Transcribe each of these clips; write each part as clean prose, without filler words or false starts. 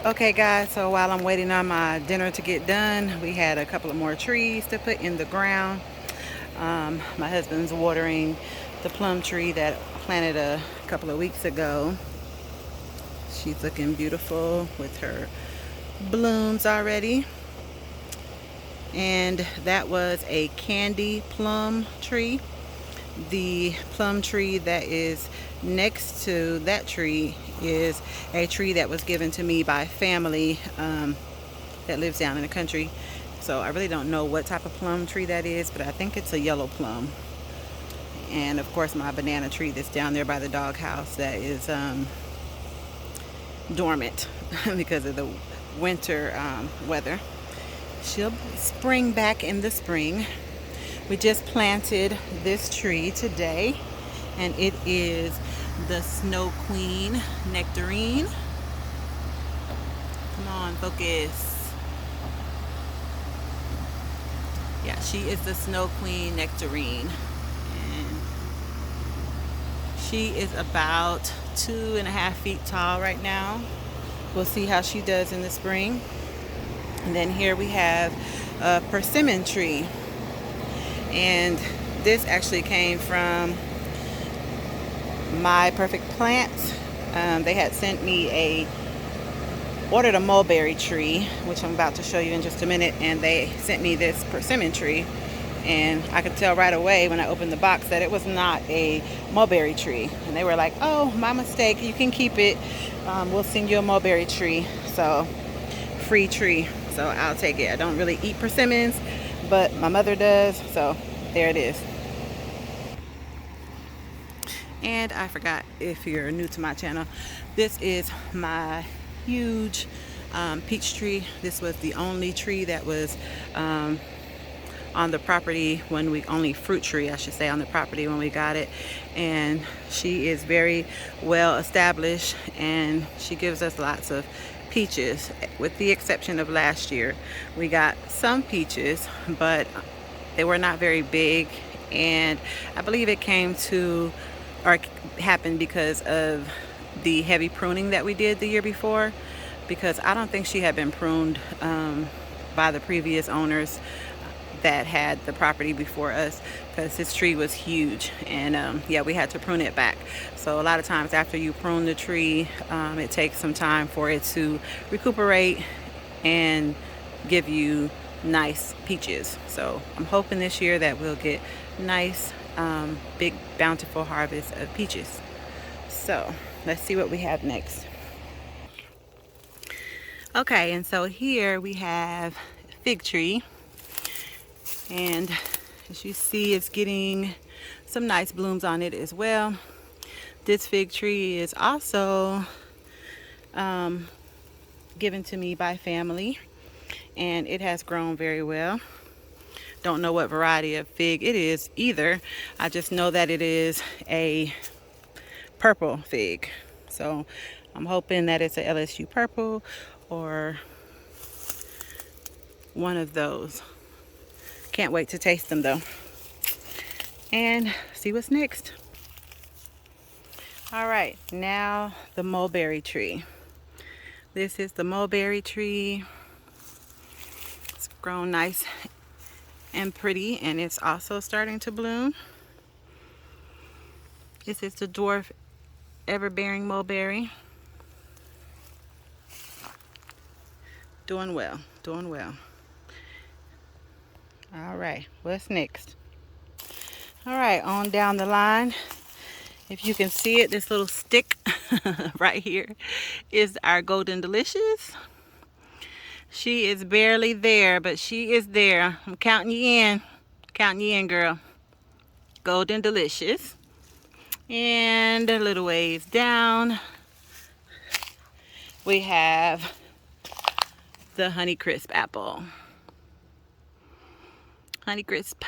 Okay guys, so while I'm waiting on my dinner to get done, we had a couple of more trees to put in the ground. My husband's watering the plum tree that I planted a couple of weeks ago. She's looking beautiful with her blooms already. And that was a candy plum tree. The plum tree that is next to that tree is a tree that was given to me by family that lives down in the country. So I really don't know what type of plum tree that is, but I think it's a yellow plum. And of course my banana tree that's down there by the doghouse that is dormant because of the winter weather. She'll spring back in the spring. We just planted this tree today, and it is the Snow Queen Nectarine. Come on, focus. Yeah, she is the Snow Queen Nectarine. And she is about 2.5 feet tall right now. We'll see how she does in the spring. And then here we have a persimmon tree. And this actually came from My Perfect Plants. They had sent me ordered a mulberry tree, which I'm about to show you in just a minute, and they sent me this persimmon tree. And I could tell right away when I opened the box that it was not a mulberry tree. And they were like, oh, my mistake, you can keep it. We'll send you a mulberry tree. So, free tree. So I'll take it. I don't really eat persimmons, but my mother does, so there it is. And I forgot, if you're new to my channel, this is my huge peach tree. This was the only tree that was on the property when we, only fruit tree I should say, on the property when we got it. And she is very well established, and she gives us lots of peaches, with the exception of last year. We got some peaches, but they were not very big, and I believe it came to, or happened because of the heavy pruning that we did the year before, because I don't think she had been pruned by the previous owners that had the property before us, because this tree was huge. And yeah, we had to prune it back. So a lot of times after you prune the tree, it takes some time for it to recuperate and give you nice peaches. So I'm hoping this year that we'll get nice big bountiful harvest of peaches. So let's see what we have next. Okay, and so here we have fig tree. And as you see, it's getting some nice blooms on it as well. This fig tree is also given to me by family, and it has grown very well. Don't know what variety of fig it is either. I just know that it is a purple fig. So I'm hoping that it's a LSU purple or one of those. Can't wait to taste them though, and see what's next. All right, now the mulberry tree. This is the mulberry tree. It's grown nice and pretty, and it's also starting to bloom. This is the dwarf ever-bearing mulberry. Doing well, doing well. All right, what's next? All right, on down the line. If you can see it, this little stick right here is our Golden Delicious. She is barely there, but she is there. I'm counting you in. Counting you in, girl. Golden Delicious. And a little ways down, we have the Honeycrisp apple. Honeycrisp.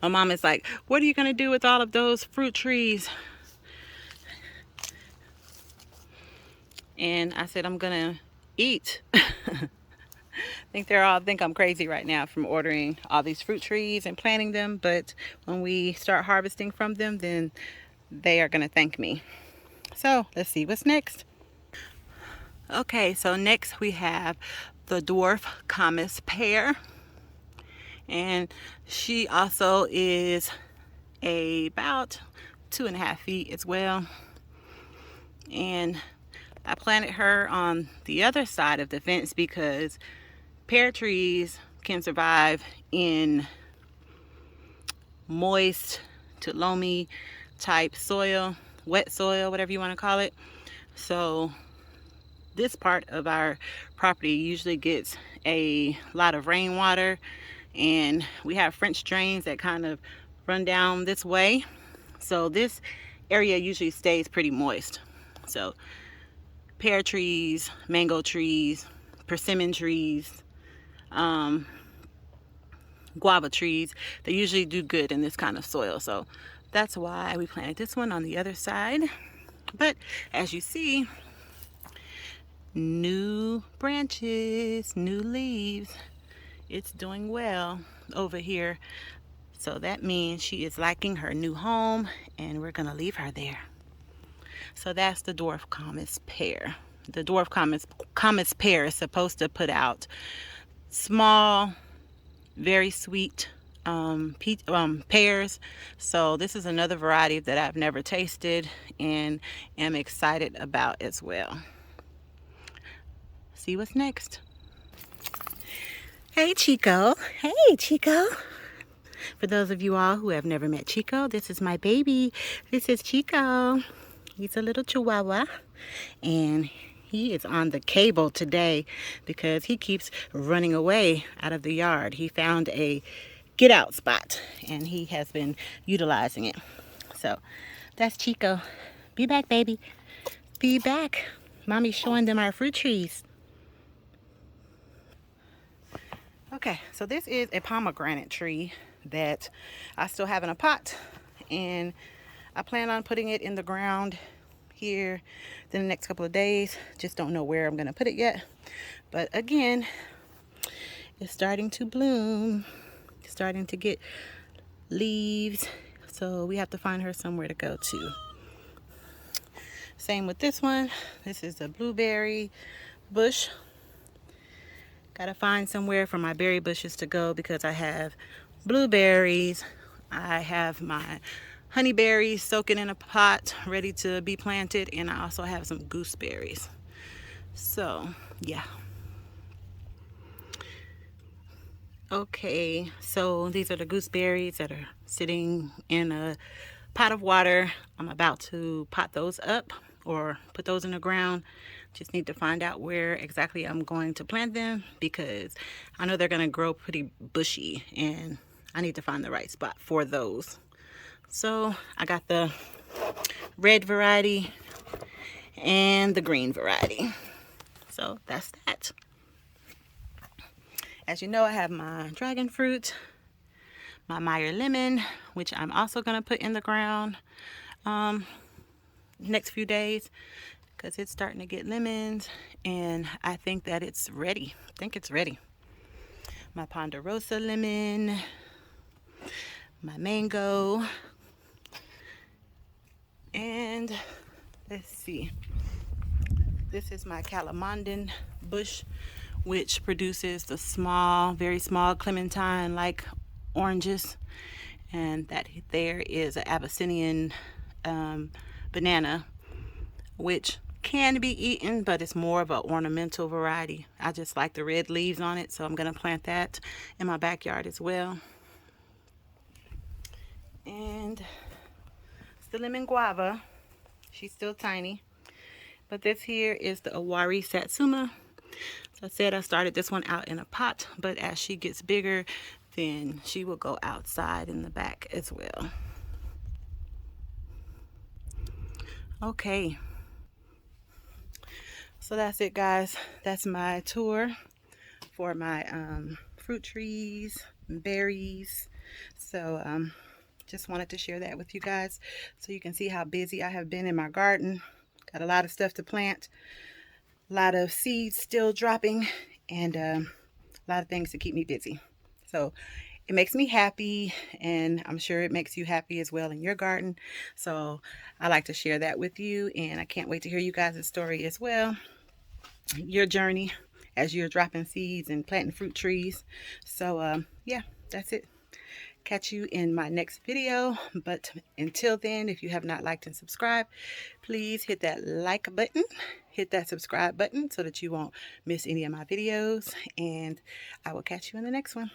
My mom is like, what are you going to do with all of those fruit trees? And I said, I'm going to eat. I think they all think I'm crazy right now from ordering all these fruit trees and planting them. But when we start harvesting from them, then they are going to thank me. So let's see what's next. Okay, so next we have the dwarf comets pear, and she also is about 2.5 feet as well. And I planted her on the other side of the fence because pear trees can survive in moist to loamy type soil, wet soil, whatever you want to call it. So this part of our property usually gets a lot of rainwater, and we have French drains that kind of run down this way. So this area usually stays pretty moist. So pear trees, mango trees, persimmon trees, guava trees, they usually do good in this kind of soil. So that's why we planted this one on the other side. But as you see, new branches, new leaves. It's doing well over here. So that means she is liking her new home, and we're gonna leave her there. So that's the dwarf comets pear. The dwarf comets pear is supposed to put out small, very sweet pears. So this is another variety that I've never tasted and am excited about as well. See what's next. Hey Chico. Hey Chico. For those of you all who have never met Chico, this is my baby. This is Chico. He's a little chihuahua, and he is on the cable today because he keeps running away out of the yard. He found a get out spot and he has been utilizing it. So that's Chico. Be back, baby. Be back. Mommy's showing them our fruit trees. Okay, so this is a pomegranate tree that I still have in a pot, and I plan on putting it in the ground here in the next couple of days. Just don't know where I'm gonna put it yet. But again, it's starting to bloom, it's starting to get leaves. So we have to find her somewhere to go to. Same with this one. This is a blueberry bush. Gotta find somewhere for my berry bushes to go because I have blueberries. I have my honeyberries soaking in a pot ready to be planted, and I also have some gooseberries. So yeah. Okay, so these are the gooseberries that are sitting in a pot of water. I'm about to pot those up or put those in the ground. Just need to find out where exactly I'm going to plant them because I know they're going to grow pretty bushy, and I need to find the right spot for those. So I got the red variety and the green variety. So that's that. As you know, I have my dragon fruit, my Meyer lemon, which I'm also going to put in the ground next few days because it's starting to get lemons, and I think that it's ready. I think it's ready. My ponderosa lemon, my mango, and let's see. This is my Calamandin Bush, which produces the small, very small clementine-like oranges. And that there is an Abyssinian banana, which can be eaten, but it's more of an ornamental variety. I just like the red leaves on it, so I'm going to plant that in my backyard as well. And it's the lemon guava. She's still tiny. But this here is the Owari Satsuma. So I said I started this one out in a pot, but as she gets bigger, then she will go outside in the back as well. Okay. So that's it, guys. That's my tour for my fruit trees and berries. So just wanted to share that with you guys so you can see how busy I have been in my garden. Got a lot of stuff to plant, a lot of seeds still dropping, and a lot of things to keep me busy. So it makes me happy, and I'm sure it makes you happy as well in your garden. So I like to share that with you, and I can't wait to hear you guys' story as well, your journey as you're dropping seeds and planting fruit trees. So yeah, that's it. Catch you in my next video, but until then, if you have not liked and subscribed, please hit that like button, hit that subscribe button so that you won't miss any of my videos, and I will catch you in the next one.